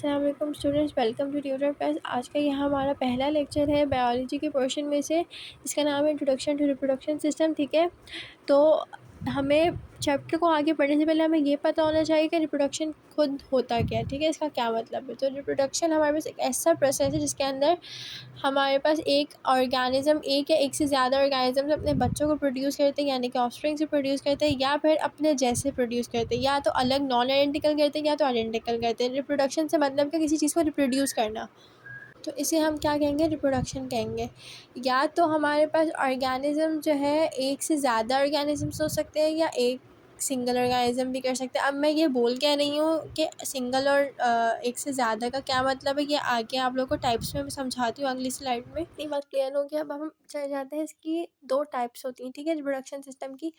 अस्सलाम वालेकुम students, welcome to Tutor Plus. आज का यह हमारा पहला लेक्चर है बायोलॉजी के पोर्शन में से। इसका नाम है इंट्रोडक्शन टू रिप्रोडक्शन सिस्टम। ठीक है, तो हमें चैप्टर को आगे बढ़ने से पहले हमें ये पता होना चाहिए कि रिप्रोडक्शन खुद होता क्या है। ठीक है, इसका क्या मतलब है। तो रिप्रोडक्शन हमारे पास एक ऐसा प्रोसेस है जिसके अंदर हमारे पास एक ऑर्गेनिज्म, एक या एक से ज़्यादा ऑर्गेनिज्म अपने बच्चों को प्रोड्यूस करते हैं, यानी कि ऑफस्प्रिंग से प्रोड्यूस करते हैं, या फिर अपने जैसे प्रोड्यूस करते हैं, या तो अलग नॉन आइडेंटिकल करते हैं या तो आइडेंटिकल करते हैं। रिप्रोडक्शन से मतलब कि किसी चीज़ को रिप्रोड्यूस करना, तो इसे हम क्या कहेंगे, रिप्रोडक्शन कहेंगे। या तो हमारे पास ऑर्गेनिज्म जो है एक से ज़्यादा ऑर्गेनिजम्स हो सकते हैं या एक सिंगल ऑर्गेनिज्म भी कर सकते हैं। अब मैं ये बोल के नहीं हूँ कि सिंगल और एक से ज़्यादा का क्या मतलब है, ये आगे आप लोगों को टाइप्स में मैं समझाती हूँ अगली स्लाइड में। इतनी बात क्लियर हो गया। अब हम चले जाते हैं, इसकी दो टाइप्स होती हैं। ठीक है, रिप्रोडक्शन सिस्टम की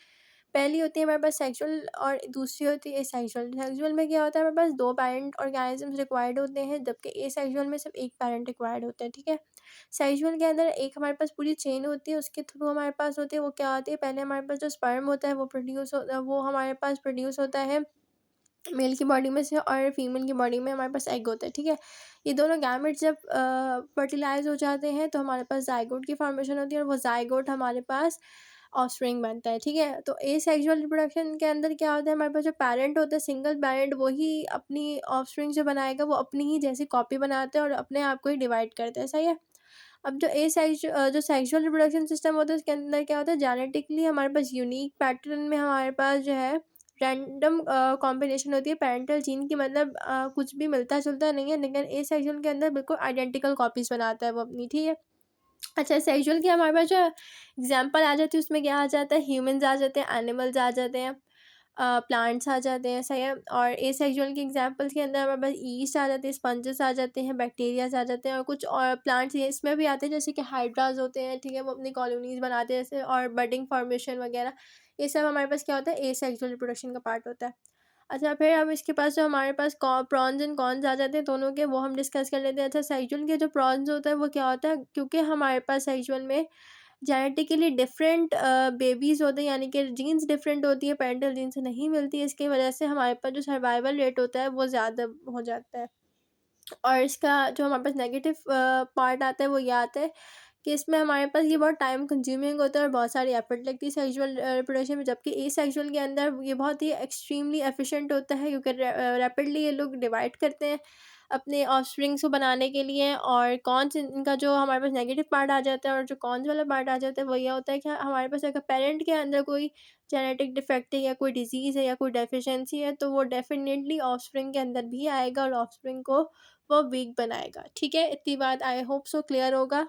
पहली होती है हमारे पास सेक्सुअल और दूसरी होती है एसेक्सुअल। सेक्सुअल में क्या होता है, हमारे पास दो पैरेंट ऑर्गेनिजम्स रिक्वायर्ड होते हैं, जबकि एसेक्सुअल में सिर्फ एक पैरेंट रिक्वायर्ड होता है। ठीक है, सेक्सुअल के अंदर एक हमारे पास पूरी चेन होती है, उसके थ्रू हमारे पास होती है। वो क्या होती है, पहले हमारे पास जो स्पर्म होता है वो हमारे पास प्रोड्यूस होता है मेल की बॉडी में से, और फीमेल की बॉडी में हमारे पास एग होता है। ठीक है, ये दोनों गैमेट्स जब फर्टिलाइज हो जाते हैं तो हमारे पास जाइगोट की फॉर्मेशन होती है, और वो जाइगोट हमारे पास ऑफस्प्रिंग बनता है। ठीक है, तो एसेक्सुअल रिप्रोडक्शन के अंदर क्या होता है, हमारे पास जो पैरेंट होता है सिंगल पैरेंट, वही अपनी ऑफस्प्रिंग जो बनाएगा वो अपनी ही जैसी कॉपी बनाता है और अपने आप को ही डिवाइड करता है। सही है। अब जो सेक्सुअल रिप्रोडक्शन सिस्टम होता है उसके अंदर क्या होता है, जेनेटिकली हमारे पास यूनिक पैटर्न में हमारे पास जो है रैंडम कॉम्बिनेशन होती है पेरेंटल जीन की। मतलब कुछ भी मिलता जुलता नहीं है, लेकिन एसेक्सुअल के अंदर बिल्कुल आइडेंटिकल कॉपीज़ बनाता है वो अपनी। ठीक है, अच्छा सेक्सुअल की हमारे पास जो एग्जांपल आ जाती है उसमें क्या आ जाता है, ह्यूमंस आ जाते हैं, एनिमल्स आ जाते हैं, प्लांट्स आ जाते हैं। सही है। और एसेक्सुअल के एग्जांपल्स के अंदर हमारे पास ईस्ट आ जाते हैं, स्पंजेस आ जाते हैं, बैक्टीरियाज आ जाते हैं, और कुछ और प्लांट्स ये इसमें भी आते हैं जैसे कि हाइड्रास होते हैं। ठीक है, वो अपनी कॉलोनीज बनाते हैं जैसे, और बडिंग फॉर्मेशन वगैरह, ये सब हमारे पास क्या होता है, एसेक्सुअल रिप्रोडक्शन का पार्ट होता है। अच्छा, फिर हम इसके पास जो हमारे पास प्रॉन्स एंड कॉन्स आ जाते हैं दोनों के, वो हम डिस्कस कर लेते हैं। अच्छा, सेक्सुअल के जो प्रॉन्स होता है वो क्या होता है, क्योंकि हमारे पास सेक्सुअल में जेनेटिकली डिफरेंट बेबीज़ होते हैं, यानी कि जीन्स डिफरेंट होती है, पैरेंटल जीन से नहीं मिलती है। इसकी वजह से हमारे पास जो सर्वाइवल रेट होता है वो ज़्यादा हो जाता है। और इसका जो हमारे पास नेगेटिव पार्ट आता है वो ये आता है कि इसमें हमारे पास ये बहुत टाइम कंज्यूमिंग होता है और बहुत सारी एफर्ट लगती है सेक्सुअल रिप्रोडक्शन में, जबकि एसेक्सुअल के अंदर ये बहुत ही एक्सट्रीमली एफिशिएंट होता है, क्योंकि रैपिडली ये लोग डिवाइड करते हैं अपने ऑफस्प्रिंग्स को बनाने के लिए। और कॉन्स इनका जो हमारे पास नेगेटिव पार्ट आ जाता है, और जो कॉन्स वाला पार्ट आ जाता है वो यह होता है कि हमारे पास अगर पेरेंट के अंदर कोई जेनेटिक डिफेक्ट है या कोई डिजीज़ है या कोई डेफिशिएंसी है, तो वो डेफिनेटली ऑफस्प्रिंग के अंदर भी आएगा और ऑफस्प्रिंग को वो वीक बनाएगा। ठीक है, इतनी बात आई होप सो क्लियर होगा।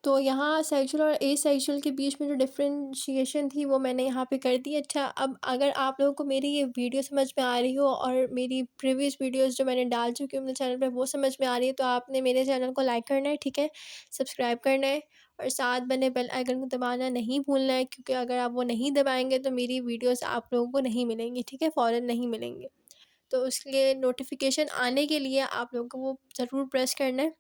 तो यहाँ सेक्सुअल और एसेक्सुअल के बीच में जो डिफरेंशिएशन थी वो मैंने यहाँ पे कर दी। अच्छा, अब अगर आप लोगों को मेरी ये वीडियो समझ में आ रही हो और मेरी प्रीवियस वीडियोस जो मैंने डाल चुकी हूँ अपने चैनल पे वो समझ में आ रही है, तो आपने मेरे चैनल को लाइक करना है। ठीक है, सब्सक्राइब करना है, और साथ बने बेल आइकन को दबाना नहीं भूलना है, क्योंकि अगर आप वो नहीं दबाएंगे तो मेरी वीडियोज़ आप लोगों को नहीं मिलेंगी। ठीक है, फ़ौरन नहीं मिलेंगे। तो उसके लिए नोटिफिकेशन आने के लिए आप लोगों को वो ज़रूर प्रेस करना है,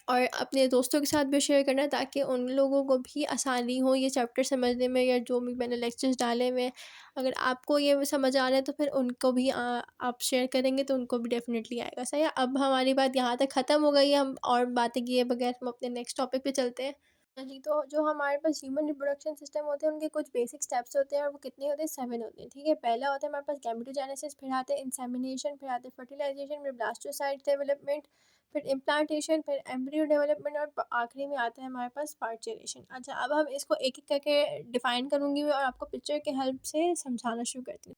और अपने दोस्तों के साथ भी शेयर करना है, ताकि उन लोगों को भी आसानी हो ये चैप्टर समझने में, या जो भी मैंने लेक्चर्स डाले हुए हैं अगर आपको ये समझ आ रहा है तो फिर उनको भी आप शेयर करेंगे तो उनको भी डेफिनेटली आएगा। सही है, अब हमारी बात यहाँ तक ख़त्म हो गई है, हम और बातें किए बगैर हम अपने नेक्स्ट टॉपिक पे चलते हैं। हाँ जी, तो जो हमारे पास ह्यूमन रिप्रोडक्शन सिस्टम होते हैं उनके कुछ बेसिक स्टेप्स होते हैं, और वो कितने होते हैं, 7 होते हैं। ठीक है, पहला होता है हमारे पास गैमेटोजेनेसिस, फिर आते हैं इंसेमिनेशन, फिर आते हैं फर्टिलाइजेशन, फिर ब्लास्टोसाइट डेवलपमेंट, फिर इम्प्लांटेशन, फिर एम्ब्रियो डेवलपमेंट, और आखिरी में आता है हमारे पास पार्चुरेशन। अच्छा, अब हम इसको एक एक करके डिफाइन करूँगी और आपको पिक्चर के हेल्प से समझाना शुरू करती हूँ।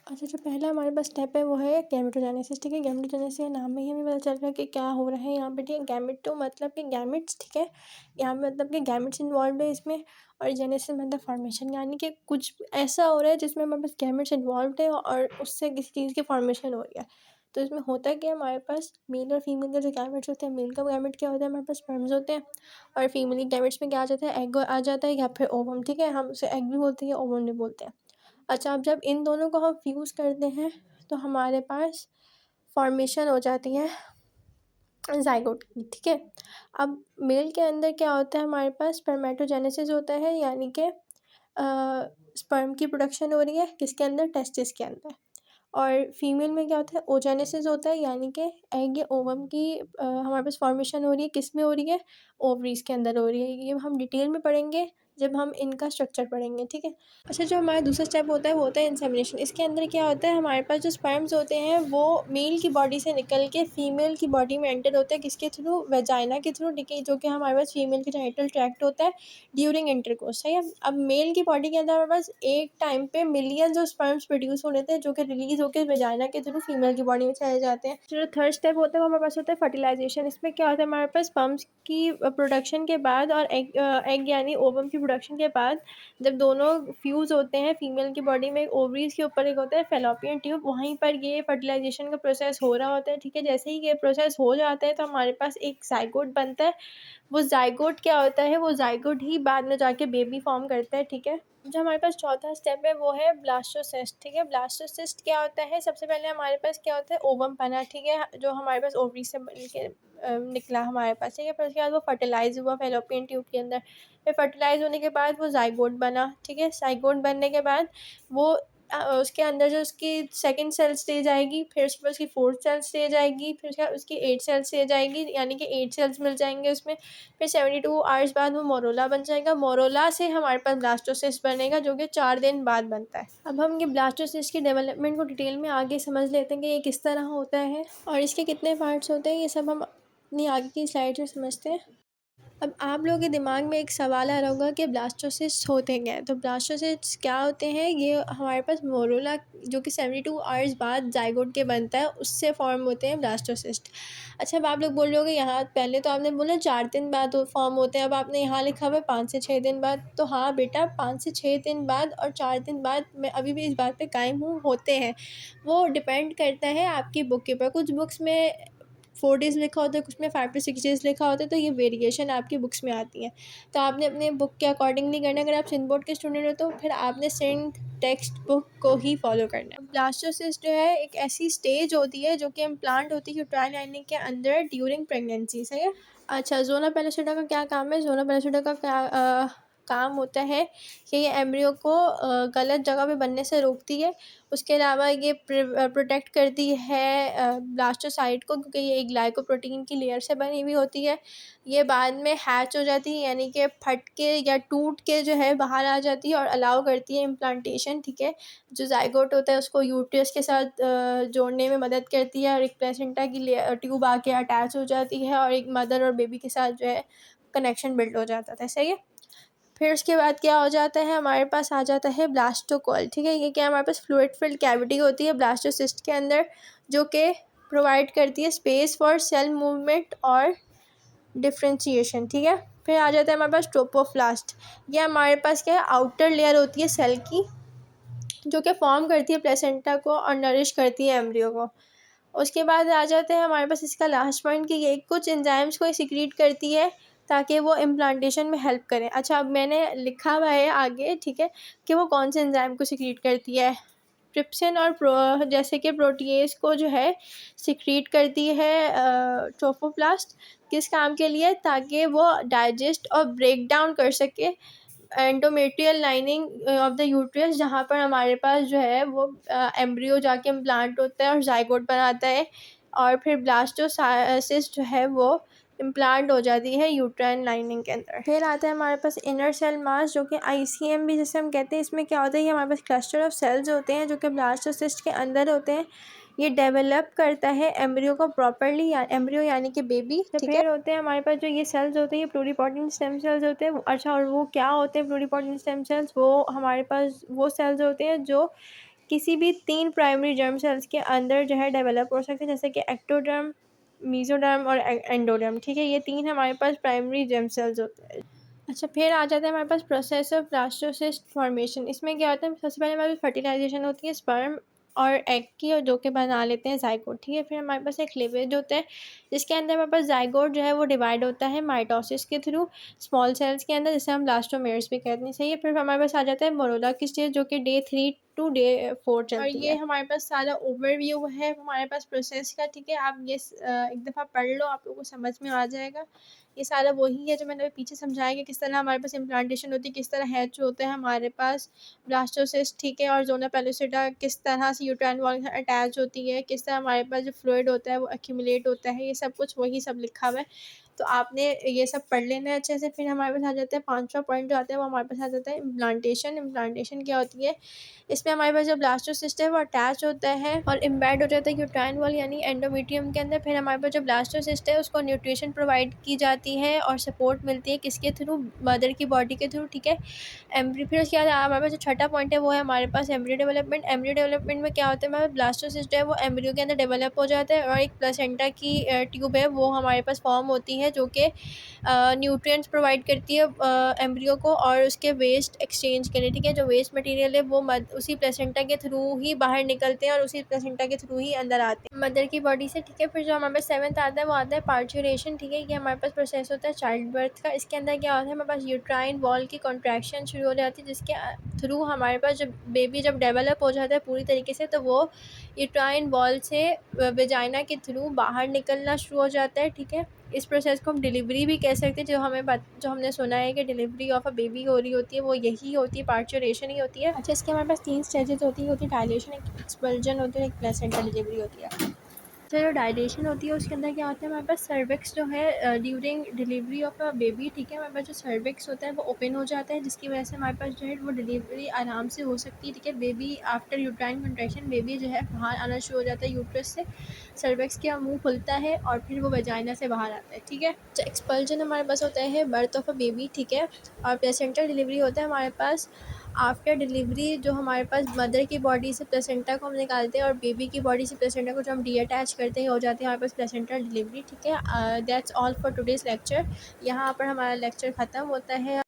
अच्छा, जो पहला हमारे पास स्टेप है वो है गैमेटोजेनेसिस। ठीक है, गैमेटोजेनेसिस नाम में ही हमें पता चल रहा है कि क्या हो रहा है यहाँ पे। ठीक है, गैमेटो मतलब कि गैमेट्स। ठीक है, यहाँ पे मतलब कि गैमेट्स इन्वॉल्व है इसमें, और जेनेसिस मतलब फॉर्मेशन, यानी कि कुछ ऐसा हो रहा है जिसमें हमारे पास गैमेट्स इन्वॉल्व है और उससे किसी चीज़ की फॉर्मेशन हो रही है। तो इसमें होता क्या है, हमारे पास मेल और फीमेल के जो गैमेट्स होते हैं, मेल का गैमेट क्या होता है, हमारे पास स्पर्म्स होते हैं, और फीमेल के गैमेट्स में क्या आ जाता है, एग आ जाता है या फिर ओवम। ठीक है, हम उसे एग भी बोलते हैं, ओवम भी बोलते हैं। अच्छा, अब जब इन दोनों को हम फ्यूज़ करते हैं तो हमारे पास फॉर्मेशन हो जाती है ज़ाइगोट की। ठीक है, अब मेल के अंदर क्या होता है, हमारे पास स्पर्मेटोजेनेसिस होता है, यानी कि स्पर्म की प्रोडक्शन हो रही है किसके अंदर, टेस्टिस के अंदर। और फीमेल में क्या होता है, ओजेनेसिस होता है, यानी कि एग या ओवम की हमारे पास फॉर्मेशन हो रही है, किस में हो रही है, ओवरीज़ के अंदर हो रही है। ये हम डिटेल में पढ़ेंगे जब हम इनका स्ट्रक्चर पढ़ेंगे, ठीक है। अच्छा, जो हमारा दूसरा स्टेप होता है वो होता है इंसेमिनेशन। इसके अंदर क्या होता है, हमारे पास जो स्पर्म्स होते हैं वो मेल की बॉडी से निकल के फीमेल की बॉडी में एंटर होते हैं, किसके थ्रू, वेजाइना के थ्रू, ठीक है, जो कि हमारे पास फीमेल के जेनिटल ट्रैक्ट होता है ड्यूरिंग इंटरकोर्स, सही है। अब मेल की बॉडी के अंदर हमारे पास एक टाइम पे मिलियंस ऑफ स्पर्म्स प्रोड्यूस हो लेते हैं, जो कि रिलीज होकर वेजाइना के थ्रू फीमेल की बॉडी में चले जाते हैं। जो थर्ड स्टेप होता है वो हमारे पास होता है फर्टिलाइजेशन। इसमें क्या होता है, हमारे पास स्पर्म्स की प्रोडक्शन के बाद और एग यानी ओवम की प्रोडक्शन के बाद जब दोनों फ्यूज़ होते हैं फीमेल की बॉडी में, ओवरीज़ के ऊपर एक होता है फेलोपियन ट्यूब, वहीं पर ये फर्टिलाइजेशन का प्रोसेस हो रहा होता है, ठीक है। जैसे ही ये प्रोसेस हो जाता है तो हमारे पास एक ज़ाइगोट बनता है। वो ज़ाइगोट क्या होता है, वो ज़ाइगोट ही बाद में जाके बेबी फॉर्म करता है, ठीक है। जो हमारे पास चौथा स्टेप है वो है ब्लास्टोसिस्ट, ठीक है। ब्लास्टोसिस्ट क्या होता है, सबसे पहले हमारे पास क्या होता है, ओवम बना, ठीक है, जो हमारे पास ओवरी से बन के निकला हमारे पास, ठीक है। फिर उसके बाद वो फर्टिलाइज हुआ फेलोपियन ट्यूब के अंदर। फिर फर्टिलाइज होने के बाद वो ज़ाइगोट बना, ठीक है। ज़ाइगोट बनने के बाद वो उसके अंदर जो उसकी सेकंड सेल स्टेज आएगी, फिर उसके बाद उसकी फोर्थ सेल स्टेज आएगी, फिर उसके बाद उसकी 8 सेल स्टेज आएगी, यानी कि 8 सेल्स मिल जाएंगे उसमें। फिर 72 आवर्स बाद वो मोरोला बन जाएगा। मोरोला से हमारे पास ब्लास्टोसिस्ट बनेगा, जो कि 4 दिन बाद बनता है। अब हम ये ब्लास्टोसिस्ट की डेवलपमेंट को डिटेल में आगे समझ लेते हैं कि ये किस तरह होता है और इसके कितने पार्ट्स होते हैं, ये सब हम अपनी आगे की स्लाइड में समझते हैं। अब आप लोगों के दिमाग में एक सवाल आ रहा होगा कि ब्लास्टोसिस्ट होते क्या हैं। तो ब्लास्टोसिस्ट क्या होते हैं, ये हमारे पास मोरोला जो कि 72 आवर्स बाद जाइगोट के बनता है, उससे फॉर्म होते हैं ब्लास्टोसिस्ट। अच्छा, अब आप लोग बोल रहे होगे यहाँ पहले तो आपने बोला 4 दिन बाद फॉर्म होते हैं, अब आपने यहाँ लिखा हुआ है 5 से 6 दिन बाद। तो हाँ बेटा, 5 से 6 दिन बाद और 4 दिन बाद मैं अभी भी इस बात पे कायम हूँ, होते हैं। वो डिपेंड करता है आपकी बुक के ऊपर। कुछ बुक्स में 4 डेज़ लिखा होता है, कुछ में 5 to 6 डेज़ लिखा होता है, तो ये वेरिएशन आपकी बुक्स में आती है। तो आपने अपने बुक के अकॉर्डिंगली करना है। अगर आप सिंध बोर्ड के स्टूडेंट हो तो फिर आपने सिंध टेक्स्ट बुक को ही फॉलो करना है। ब्लास्टोसिस्ट जो है एक ऐसी स्टेज होती है जो कि इम्प्लांट होती है यूट्राइन लाइनिंग के अंदर ड्यूरिंग प्रेगनेंसी, सही है। अच्छा, ज़ोना पेलोसिडा का क्या काम है, ज़ोना पेलोसिडा का क्या काम होता है कि ये एम्ब्रियो को गलत जगह पे बनने से रोकती है। उसके अलावा ये प्रोटेक्ट करती है ब्लास्टोसाइट को, क्योंकि ये एक ग्लाइकोप्रोटीन की लेयर से बनी हुई होती है। ये बाद में हैच हो जाती है, यानी कि फट के या टूट के जो है बाहर आ जाती है और अलाउ करती है इम्प्लांटेशन, ठीक है। जो ज़ाइगोट होता है उसको यूट्रस के साथ जोड़ने में मदद करती है और एक प्लेसेंटा की ट्यूब आके अटैच हो जाती है और एक मदर और बेबी के साथ जो है कनेक्शन बिल्ड हो जाता था, सही है। फिर उसके बाद क्या हो जाता है, हमारे पास आ जाता है ब्लास्टोकॉल, ठीक है। ये क्या, हमारे पास फ्लूइड फिल्ड कैविटी होती है ब्लास्टोसिस्ट के अंदर, जो कि प्रोवाइड करती है स्पेस फॉर सेल मूवमेंट और डिफ्रेंशिएशन, ठीक है। फिर आ जाता है हमारे पास ट्रोपोप्लास्ट। ये हमारे पास क्या है, आउटर लेयर होती है सेल की, जो कि फॉर्म करती है प्लेसेंटा को और नरिश करती है एम्ब्रियो को। उसके बाद आ जाते हैं हमारे पास इसका लास्ट पॉइंट कि ये कुछ एंजाइम्स को सिक्रीट करती है ताकि वो इम्प्लांटेशन में हेल्प करें। अच्छा, अब मैंने लिखा हुआ है आगे, ठीक है, कि वो कौन से एंजाइम को सिक्रीट करती है। ट्रिप्सिन और जैसे कि प्रोटीएज को जो है सिक्रीट करती है ट्रोफोप्लास्ट, किस काम के लिए, ताकि वो डाइजेस्ट और ब्रेक डाउन कर सके endometrial lining of the uterus, जहाँ पर हमारे पास जो है वो एम्ब्रियो जाके इम्प्लांट होता है और जाइगोट बनाता है। और फिर ब्लास्टोसिस्ट जो है वो इम्प्लांट हो जाती है यूट्राइन लाइनिंग के अंदर। फिर आता है हमारे पास इनर सेल मास, जो कि ICM भी जैसे हम कहते हैं। इसमें क्या होता है, ये हमारे पास क्लस्टर ऑफ सेल्स होते हैं जो कि ब्लास्टोसिस्ट के अंदर होते हैं। ये डेवलप करता है एम्ब्रियो को प्रॉपरली, एम्ब्रियो यानी कि बेबी, ठीक है। फिर होते हैं हमारे पास जो ये सेल्स होते हैं, ये प्लूरिपोटेंट स्टेम सेल्स होते हैं। अच्छा, और वो क्या होते हैं प्लूरिपोटेंट स्टेम सेल्स, वो हमारे पास वो सेल्स होते हैं जो किसी भी 3 प्राइमरी जर्म सेल्स के अंदर जो है डेवलप हो सकते हैं, जैसे कि एक्टोडर्म, मीज़ोडर्म और एंडोडर्म, ठीक है। ये 3 हमारे पास प्राइमरी जर्म सेल्स होते हैं। अच्छा, फिर आ जाता है हमारे पास प्रोसेस ऑफ ब्लास्टोसिस्ट फॉर्मेशन। इसमें क्या होता है, सबसे पहले हमारे पास फर्टिलाइजेशन होती है स्पर्म और एग की, और जो कि बना लेते हैं जाइगोट, ठीक है। फिर हमारे पास एक क्लीवेज होता है जिसके अंदर हमारे पास जाइगोट जो है वो डिवाइड होता है माइटोसिस के थ्रू स्मॉल सेल्स के अंदर, जिसे हम ब्लास्टोमेयर्स भी कहते हैं, सही है। फिर हमारे पास आ जाता है मोरोला की स्टेज, जो कि डे 3 टू डे 4 और चलती ये है। हमारे पास सारा ओवरव्यू है हमारे पास प्रोसेस का, ठीक है। आप ये एक दफ़ा पढ़ लो, आप लोगों को समझ में आ जाएगा। ये सारा वही है जो मैंने अभी पीछे समझाया कि किस तरह हमारे पास इम्प्लांटेशन होती है, किस तरह हैच होता है हमारे पास ब्लास्टोसिस्ट, ठीक है, और ज़ोना पेलोसिटा किस तरह से यूट्राइन वॉल के साथ अटैच होती है, किस तरह हमारे पास जो फ्लूइड होता है वो एक्यूमुलेट होता है, ये सब कुछ वही सब लिखा हुआ है। तो आपने ये सब पढ़ लेना है अच्छे से। फिर हमारे पास आ जाता है 5वां पॉइंट जो आता है वो हमारे पास आ जाता है इम्प्लांटेशन। इम्प्लांटेशन क्या होती है? इसमें हमारे पास जो ब्लास्टोसिस्ट है वो अटैच होता है और एम्बेड हो जाता है यूट्राइन वॉल यानी एंडोमेट्रियम के अंदर। फिर हमारे पास जो ब्लास्टोसिस्ट है उसको न्यूट्रिशन प्रोवाइड की जाती है और सपोर्ट मिलती है किसके थ्रू? मदर की बॉडी के थ्रू, ठीक है। एम्ब्री फिर उसके बाद हमारे पास जो छठा पॉइंट है वो है हमारे पास एम्ब्रियो डेवलपमेंट। एम्ब्रियो डेवलपमेंट में क्या होता है? हमारे ब्लास्टोसिस्ट है वो एम्ब्रियो के अंदर डेवलप हो जाता है और एक प्लेसेंटा की ट्यूब है वो हमारे पास फॉर्म होती है जो कि न्यूट्रिएंट्स प्रोवाइड करती है एम्ब्रियो को और उसके वेस्ट एक्सचेंज के लिए, ठीक है। जो वेस्ट मटेरियल है वो उसी प्लेसेंटा के थ्रू ही बाहर निकलते हैं और उसी प्लेसेंटा के थ्रू ही अंदर आते हैं मदर की बॉडी से, ठीक है। फिर जो हमारे पास 7th आता है वो आता है पार्चुरेशन, ठीक है। ये हमारे पास प्रोसेस होता है चाइल्ड बर्थ का। इसके अंदर क्या होता है? हमारे पास यूट्राइन वॉल की कॉन्ट्रैक्शन शुरू हो जाती है जिसके थ्रू हमारे पास जब बेबी जब डेवलप हो जाता है पूरी तरीके से तो वो यूट्राइन वॉल से वेजाइना के थ्रू बाहर निकलना शुरू हो जाता है, ठीक है। इस प्रोसेस को हम डिलीवरी भी कह सकते हैं। जो हमने सुना है कि डिलीवरी ऑफ अ बेबी हो रही होती है वो यही होती है, पार्चुरेशन ही होती है। अच्छा, इसके हमारे पास 3 स्टेजेस होती है डायलेशन, एक एक्सपल्जन होती है, एक प्लेसेंटा डिलीवरी होती है। तो जो डायलेशन होती है उसके अंदर क्या होता है? हमारे पास सर्विक्स जो है during delivery of a baby, ठीक है। हमारे पास जो सर्विक्स होता है वो ओपन हो जाता है जिसकी वजह से हमारे पास जो है वो डिलीवरी आराम से हो सकती है, ठीक है। Baby after uterine contraction baby जो है बाहर आना शुरू हो जाता है यूट्रस से। सर्विक्स का मुंह खुलता है और फिर वो वजाइना से बाहर आता है, ठीक है। तो एक्सपल्जन हमारे पास होता है बर्थ ऑफ अ बेबी, ठीक है। और प्लेसेंटा डिलीवरी होता है हमारे पास आफ्टर डिलीवरी, जो हमारे पास मदर की बॉडी से प्लेसेंटा को हम निकालते हैं और बेबी की बॉडी से प्लेसेंटा को जो हम डीअटैच करते हैं हो जाती है हमारे पास प्लेसेंटा डिलीवरी, ठीक है। That's all for today's lecture. यहाँ पर हमारा लेक्चर ख़त्म होता है।